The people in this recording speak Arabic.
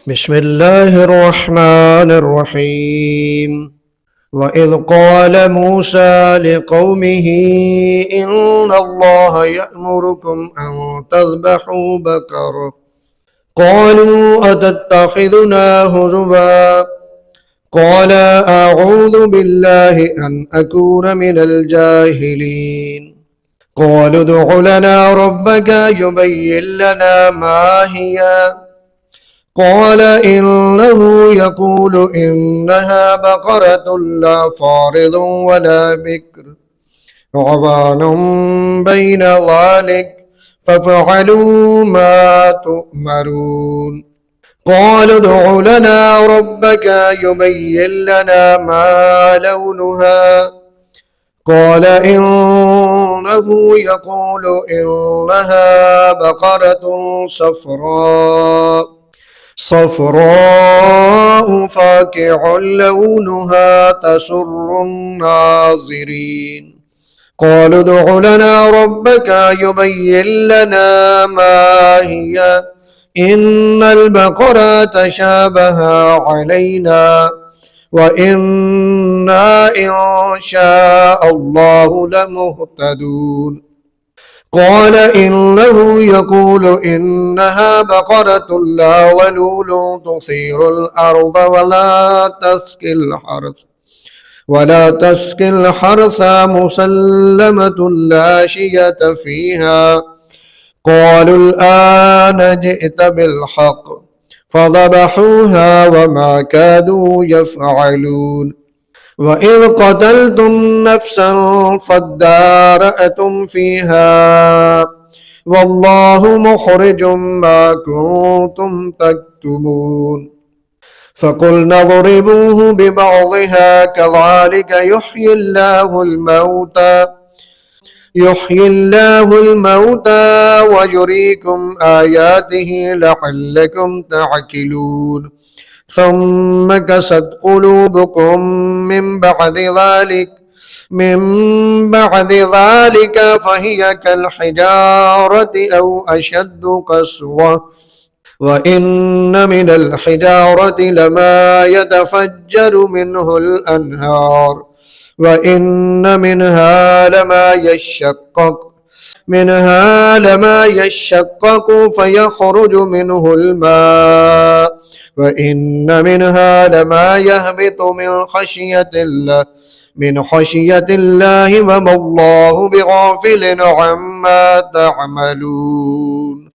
بسم الله الرحمن الرحيم. وإذ قال موسى لقومه إن الله يأمركم أن تذبحوا بقرة قالوا أتتخذنا هزوا قال أعوذ بالله أن أكون من الجاهلين. قالوا ادع لنا ربك يبين لنا ما هي قال إنه يقول إنها بقرة لا فارض ولا بكر عوان بين ذلك فافعلوا ما تؤمرون. قالوا ادع لنا ربك يبين لنا ما لونها قال إنه يقول إنها بقرة صفراء فاقع لونها تسر الناظرين. قالوا ادع لنا ربك يبين لنا ما هي إن البقرة تشابه علينا وإنا إن شاء الله لمهتدون. قال إنه يقول إنها بقرة لا ذلول تثير الأرض ولا تسقي الحرث مسلمة لا شية فيها. قالوا الآن جئت بالحق فذبحوها وما كادوا يفعلون. وإذ قتلتم نفسا فادارأتم فيها والله مخرج ما كنتم تكتمون. فقلنا اضربوه ببعضها كذلك يحيي الله الموتى ويريكم آياته لعلكم تعقلون. ثم كست قلوبكم من بعد ذلك فهي كالحجارة أو أشد قسوة وإن من الحجارة لما يتفجر منه الأنهار وإن منها لما يشقق فيخرج منه الماء وإن منها لما يهبط من خشية الله وما الله بغافل عما تعملون.